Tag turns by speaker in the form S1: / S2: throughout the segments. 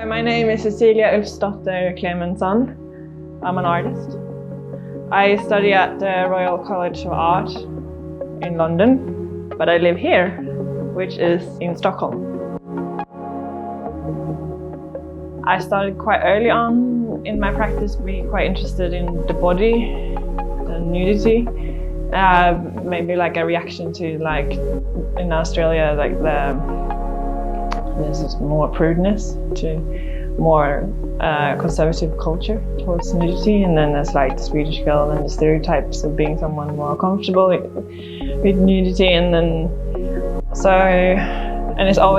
S1: My name is Cecilia Ulfsdotter Klementsson. I'm an artist. I study at the Royal College of Art in London, but I live here, which is in Stockholm. I started quite early on in my practice being quite interested in the body and nudity. Maybe like a reaction to, like, in Australia, like there's more prudeness to more conservative culture towards nudity, and then there's like the Swedish girl and the stereotypes of being someone more comfortable with nudity, and then it's I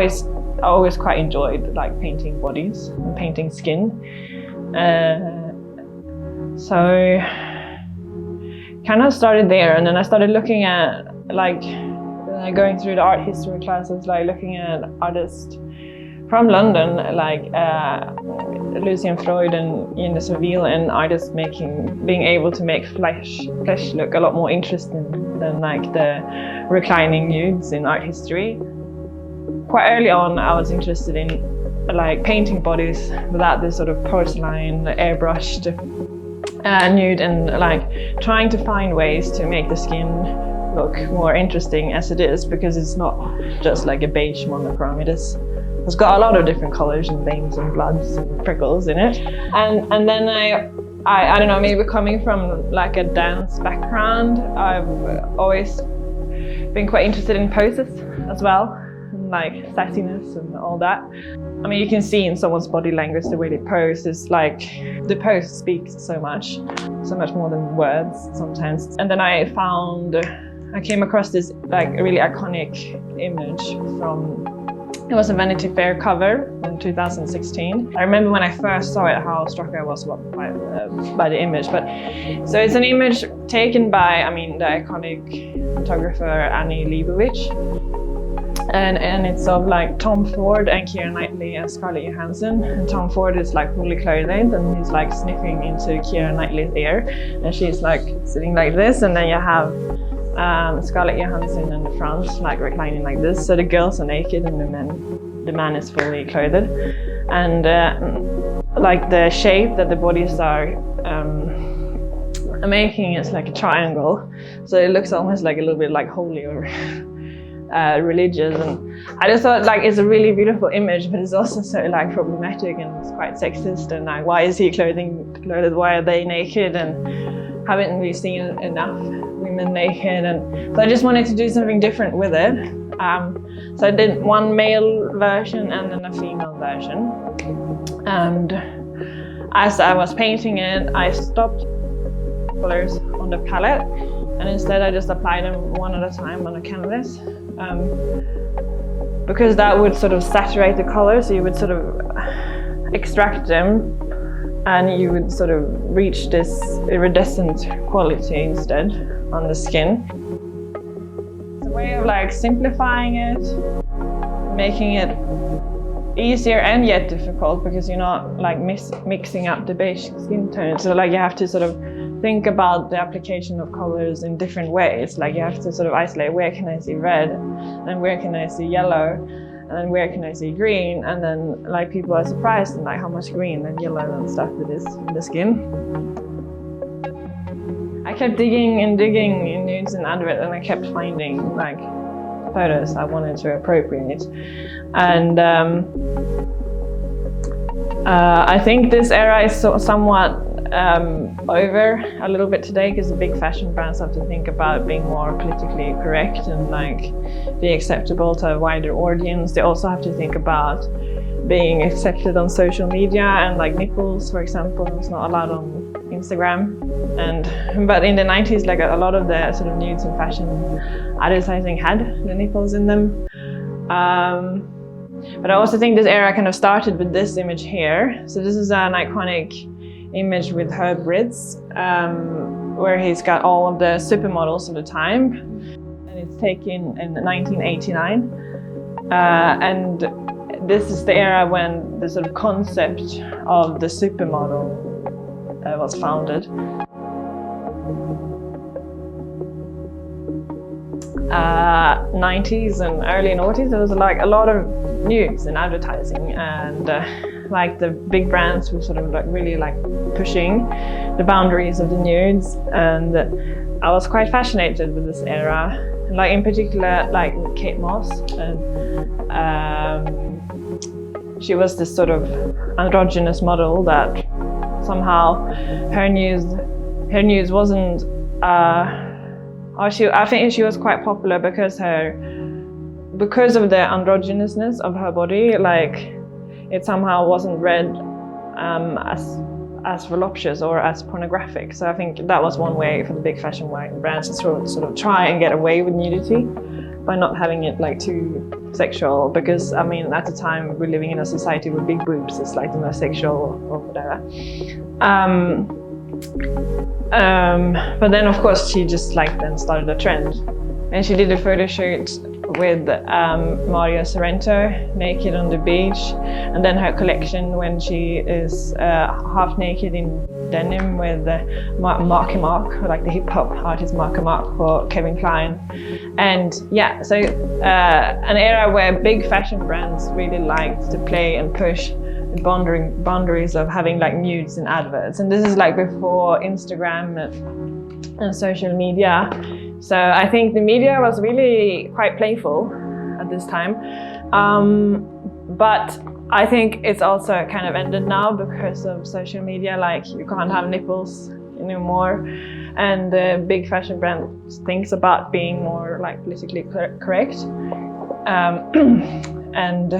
S1: always quite enjoyed like painting bodies and painting skin. So kind of started there, and then I started looking at like going through the art history classes, like looking at artists from London, like Lucien Freud and Ian de Surville, and artists being able to make flesh look a lot more interesting than like the reclining nudes in art history. Quite early on, I was interested in like painting bodies without this sort of porcelain, airbrushed nude, and like trying to find ways to make the skin look more interesting as it is, because it's not just like a beige monochrome. It's got a lot of different colors and veins and bloods and prickles in it. And then I don't know, maybe coming from like a dance background, I've always been quite interested in poses as well, and like sassiness and all that. I mean, you can see in someone's body language the way they pose. Is like the pose speaks so much more than words sometimes. And then I came across this like really iconic image it was a Vanity Fair cover in 2016. I remember when I first saw it, how struck I was by the image. But so it's an image taken by, the iconic photographer Annie Leibovitz, and it's of like Tom Ford and Keira Knightley and Scarlett Johansson. And Tom Ford is like fully clothed, and he's like sniffing into Keira Knightley's ear, and she's like sitting like this, and then you have Scarlett Johansson in the front, like reclining like this. So the girls are naked and the man is fully clothed. And like the shape that the bodies are making is like a triangle. So it looks almost like a little bit like holy or religious. And I just thought like it's a really beautiful image, but it's also so like problematic, and it's quite sexist. And like, why is he clothed? Why are they naked? And haven't we seen enough women naked? And so I just wanted to do something different with it. So I did one male version and then a female version. And as I was painting it, I stopped colors on the palette, and instead I just applied them one at a time on a canvas. Because that would sort of saturate the color, so you would sort of extract them, and you would sort of reach this iridescent quality instead on the skin. It's a way of like simplifying it, making it easier and yet difficult, because you're not like mixing up the basic skin tone. So like you have to sort of think about the application of colors in different ways. Like you have to sort of isolate, where can I see red, and where can I see yellow, and then where can I see green, and then like people are surprised in like how much green and yellow and stuff it is in the skin. I kept digging in nudes and under it, and I kept finding like photos I wanted to appropriate. And I think this era is somewhat over a little bit today, because the big fashion brands have to think about being more politically correct and like be acceptable to a wider audience. They also have to think about being accepted on social media, and like nipples, for example, is not allowed on Instagram. But in the 90s, like a lot of the sort of nudes and fashion advertising had the nipples in them. But I also think this era kind of started with this image here. So this is an iconic image with Herb Ritz, where he's got all of the supermodels of the time, and it's taken in 1989. And this is the era when the sort of concept of the supermodel was founded. 90s and early noughties, there was like a lot of news and advertising, and like the big brands were sort of like really like pushing the boundaries of the nudes, and I was quite fascinated with this era, like in particular like Kate Moss, and she was this sort of androgynous model that somehow her news wasn't I think she was quite popular because of the androgynousness of her body, like it somehow wasn't read as voluptuous or as pornographic. So I think that was one way for the big fashion brands to sort of try and get away with nudity by not having it like too sexual, because I mean at the time we're living in a society with big boobs is like the most sexual or whatever. But then of course she just like then started a trend, and she did a photo shoot with Mario Sorrento naked on the beach, and then her collection when she is half naked in denim with Marky Mark, like the hip hop artist Marky Mark for Kevin Klein. And yeah, so an era where big fashion brands really liked to play and push the boundaries of having like nudes in adverts, and this is like before Instagram and social media. So I think the media was really quite playful at this time, but I think it's also kind of ended now because of social media. Like you can't have nipples anymore, and the big fashion brand thinks about being more like politically correct. And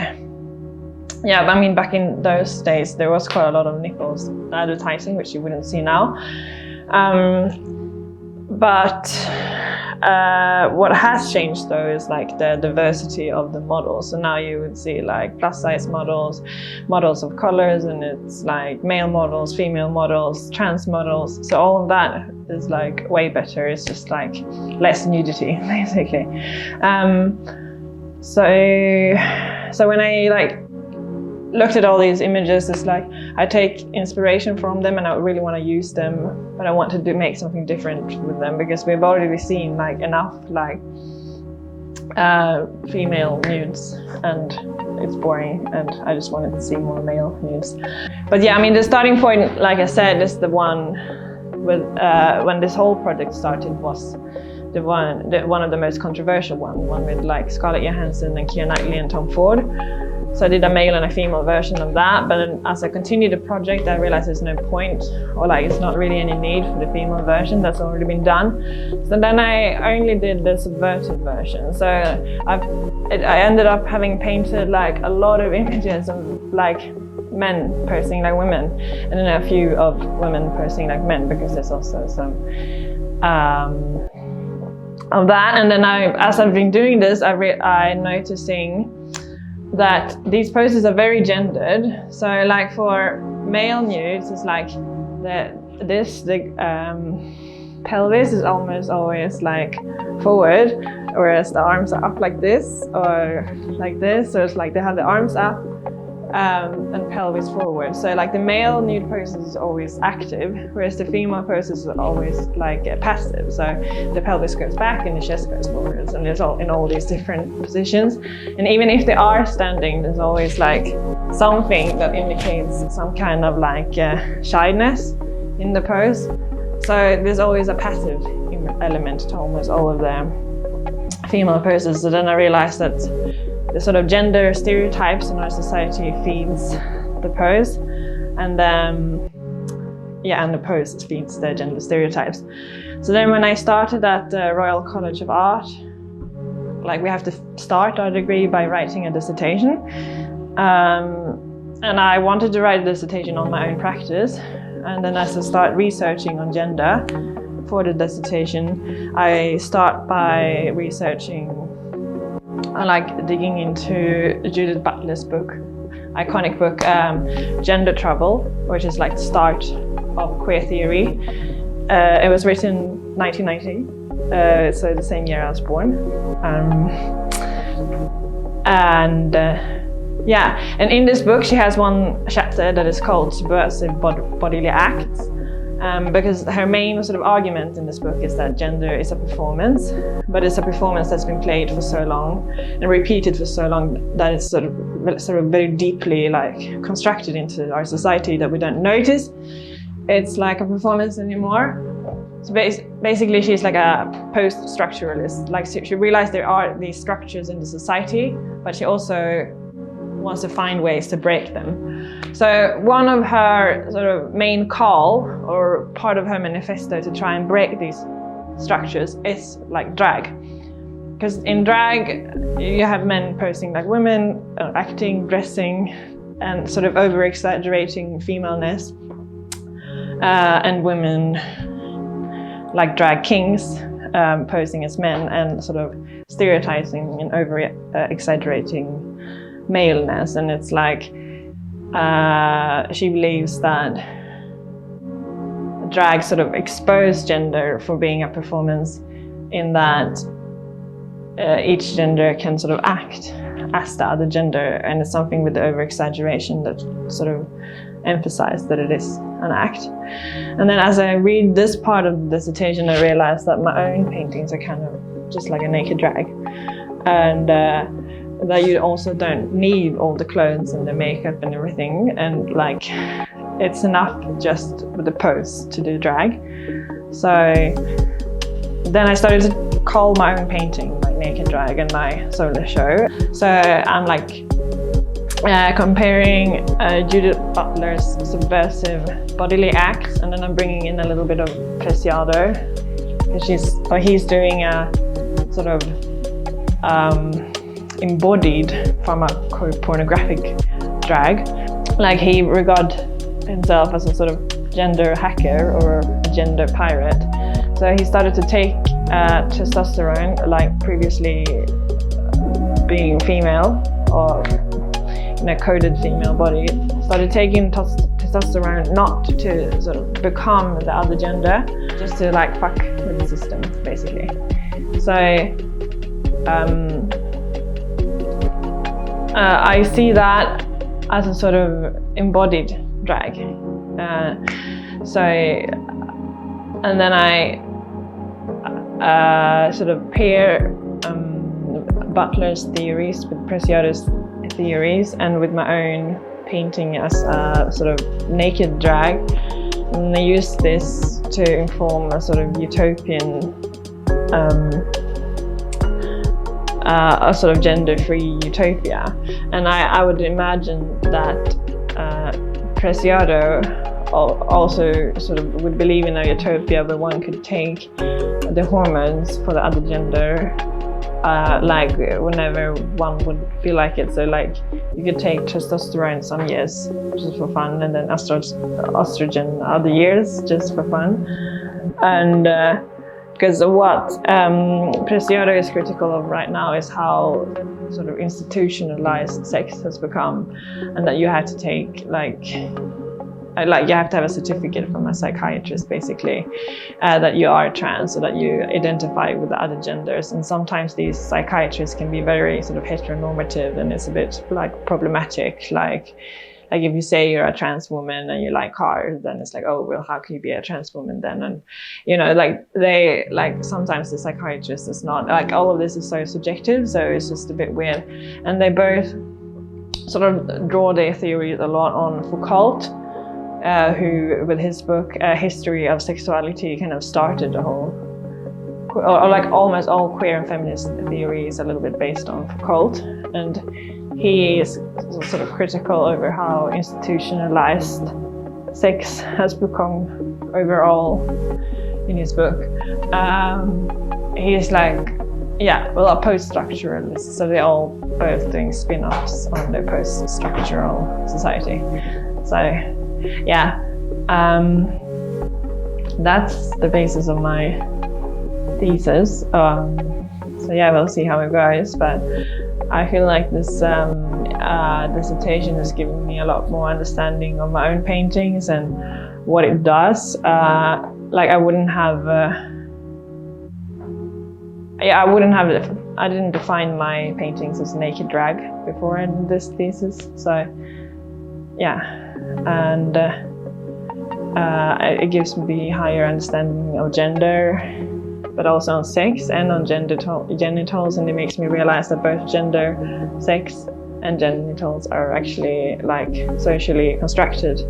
S1: yeah, I mean back in those days there was quite a lot of nipples advertising, which you wouldn't see now. But what has changed though is like the diversity of the models. So now you would see like plus size models, models of colors, and it's like male models, female models, trans models. So all of that is like way better. It's just like less nudity basically. So when I like looked at all these images, it's like I take inspiration from them and I really want to use them, but I want to make something different with them, because we've already seen like enough like female nudes and it's boring, and I just wanted to see more male nudes. But yeah, I mean the starting point, like I said, is the one with when this whole project started was one of the most controversial one with like Scarlett Johansson and Keira Knightley and Tom Ford. So I did a male and a female version of that, but then as I continued the project, I realized there's no point, or like it's not really any need for the female version that's already been done. So then I only did the subverted version. So I ended up having painted like a lot of images of like men posing like women, and then a few of women posing like men, because there's also some of that. And then as I've been doing this, I'm noticing that these poses are very gendered. So like for male nudes, it's like the pelvis is almost always like forward, whereas the arms are up like this or like this. So it's like they have the arms up and pelvis forward. So like the male nude pose is always active, whereas the female poses are always like passive. So the pelvis goes back and the chest goes forwards, and it's all in all these different positions. And even if they are standing, there's always like something that indicates some kind of like shyness in the pose. So there's always a passive element to almost all of the female poses. So then I realized that the sort of gender stereotypes in our society feeds the pose, and and the pose feeds the gender stereotypes. So then when I started at the Royal College of Art, like we have to start our degree by writing a dissertation, and I wanted to write a dissertation on my own practice. And then as I start researching on gender for the dissertation, I start by researching, I like digging into Judith Butler's book, iconic book, Gender Trouble, which is like the start of queer theory. It was written 1990, so the same year I was born. And in this book she has one chapter that is called Subversive Bodily Acts. Because her main sort of argument in this book is that gender is a performance, but it's a performance that's been played for so long and repeated for so long that it's sort of very deeply like constructed into our society that we don't notice it's like a performance anymore. So basically she's like a post-structuralist. Like she realized there are these structures in the society, but she also wants to find ways to break them. So one of her sort of main call, or part of her manifesto to try and break these structures, is like drag. Because in drag, you have men posing like women, acting, dressing, and sort of over-exaggerating femaleness, and women like drag kings posing as men and sort of stereotyping and over-exaggerating maleness. And it's like she believes that drag sort of exposed gender for being a performance, in that each gender can sort of act as the other gender, and it's something with the over-exaggeration that sort of emphasized that it is an act. And then as I read this part of the dissertation, I realized that my own paintings are kind of just like a naked drag, and that you also don't need all the clothes and the makeup and everything, and like it's enough just with the pose to do drag. So then I started to call my own painting like naked drag and my solo show. So I'm like comparing Judith Butler's subversive bodily acts, and then I'm bringing in a little bit of Preciado, because he's doing a sort of embodied pharmacopornographic drag. Like he regards himself as a sort of gender hacker or a gender pirate. So he started to take testosterone, like previously being female or in a coded female body, started taking testosterone not to sort of become the other gender, just to like fuck with the system, basically. So I see that as a sort of embodied drag. And then I sort of pair Butler's theories with Preciado's theories and with my own painting as a sort of naked drag. And I use this to inform a sort of utopian, a sort of gender-free utopia. And I would imagine that Preciado also sort of would believe in a utopia where one could take the hormones for the other gender, like whenever one would feel like it. So like you could take testosterone some years just for fun, and then estrogen other years just for fun. And because what Preciado is critical of right now is how sort of institutionalized sex has become, and that you have to take like you have to have a certificate from a psychiatrist, basically, that you are trans, so that you identify with the other genders. And sometimes these psychiatrists can be very sort of heteronormative, and it's a bit like problematic. Like if you say you're a trans woman and you like cars, then it's like, oh well, how can you be a trans woman then? And you know, like sometimes the psychiatrist is not like, all of this is so subjective, so it's just a bit weird. And they both sort of draw their theories a lot on Foucault, who, with his book, History of Sexuality, kind of started the whole, or like almost all queer and feminist theories a little bit based on Foucault. And he is sort of critical over how institutionalized sex has become overall in his book. He's like, yeah, well, a post-structuralist, so they're all both doing spin-offs on the post-structural society. So yeah, that's the basis of my thesis. So yeah, we'll see how it goes, but I feel like this dissertation has given me a lot more understanding of my own paintings and what it does. Like I didn't define my paintings as naked drag before in this thesis. So yeah, and it gives me higher understanding of gender, but also on sex and on genitals, and it makes me realize that both gender, sex, and genitals are actually like socially constructed.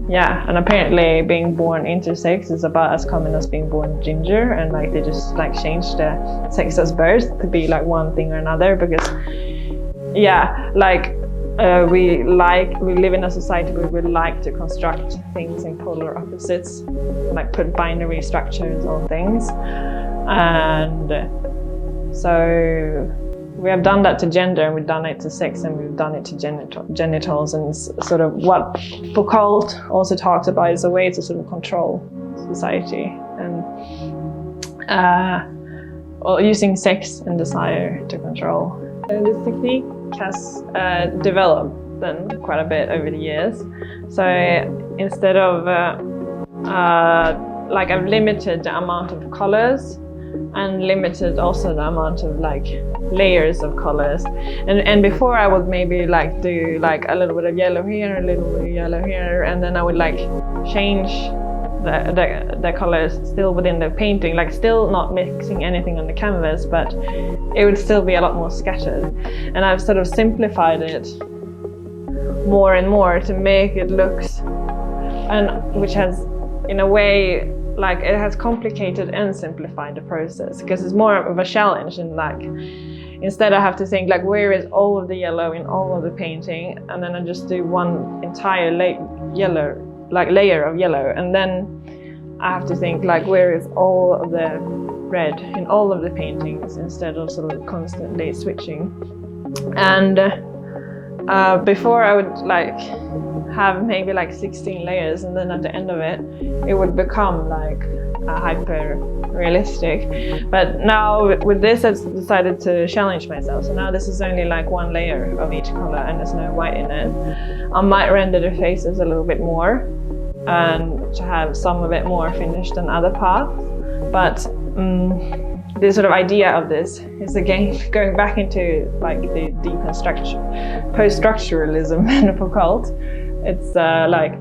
S1: Yeah, and apparently being born intersex is about as common as being born ginger, and like they just like changed the sex at birth to be like one thing or another, because yeah, like we live in a society where we like to construct things in polar opposites, like put binary structures on things, and so we have done that to gender, and we've done it to sex, and we've done it to genitals, and it's sort of what Foucault also talks about is a way to sort of control society, and using sex and desire to control. And this technique has developed then quite a bit over the years. So instead of like I've limited the amount of colors, and limited also the amount of like layers of colors, and before I would maybe like do like a little bit of yellow here, a little bit of yellow here, and then I would like change the colors still within the painting, like still not mixing anything on the canvas, but it would still be a lot more scattered. And I've sort of simplified it more and more to make it looks, and which has in a way like it has complicated and simplified the process, because it's more of a challenge, and like instead I have to think like where is all of the yellow in all of the painting, and then I just do one entire layer of yellow, and then I have to think like where is all of the red in all of the paintings, instead of sort of constantly switching. And before I would like have maybe like 16 layers, and then at the end of it would become like hyper realistic. But now with this I've decided to challenge myself, so now this is only like one layer of each color, and there's no white in it. I might render the faces a little bit more and to have some of it more finished than other parts, but the sort of idea of this is again going back into like the deconstruction, post-structuralism in Foucault. It's like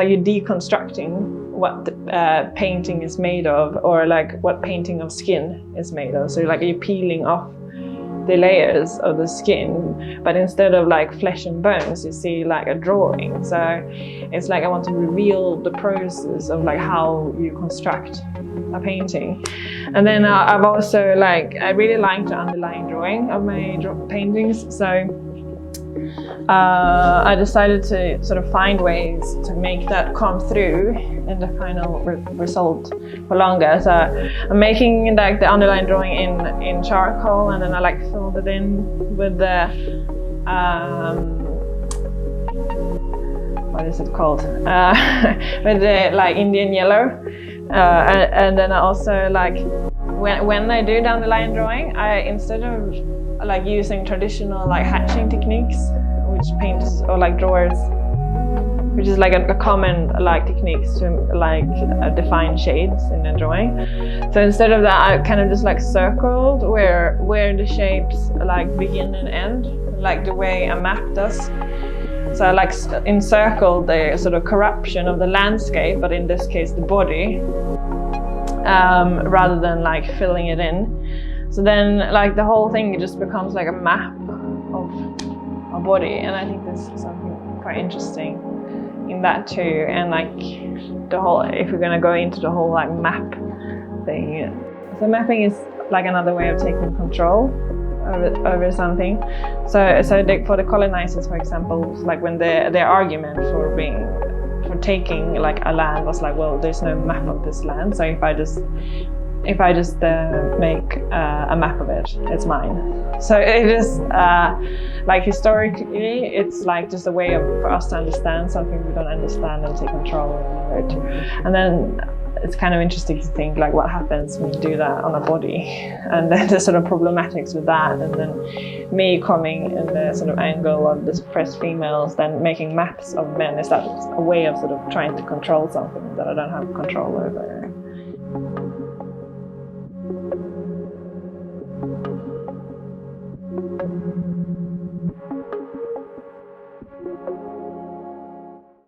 S1: you're deconstructing what the painting is made of, or like what painting of skin is made of. So like you're peeling off the layers of the skin, but instead of like flesh and bones, you see like a drawing. So it's like I want to reveal the process of like how you construct a painting. And then I've also like, I really like the underlying drawing of my paintings. So I decided to sort of find ways to make that come through in the final result for longer. So I'm making like the underlying drawing in charcoal, and then I like filled it in with the what is it called? With the like Indian yellow, and then I also like when I do the underlying drawing, I instead of like using traditional like hatching techniques, which painters or like drawers, which is like a common like techniques to like define shades in a drawing. So instead of that, I kind of just like circled where the shapes like begin and end, like the way a map does. So I like encircled the sort of corruption of the landscape, but in this case the body, rather than like filling it in. So then like the whole thing just becomes like a map of a body, and I think this is something quite interesting in that too. And like the whole, if we're gonna go into the whole like map thing, so mapping is like another way of taking control over something. So for the colonizers, for example, like when their argument for taking like a land was like, well, there's no map of this land, so if I just make a map of it, it's mine. So it is like historically, it's like just a way for us to understand something we don't understand and take control over it. And then it's kind of interesting to think like what happens when you do that on a body, and then the sort of problematics with that, and then me coming in the sort of angle of the suppressed females, then making maps of men. Is that a way of sort of trying to control something that I don't have control over?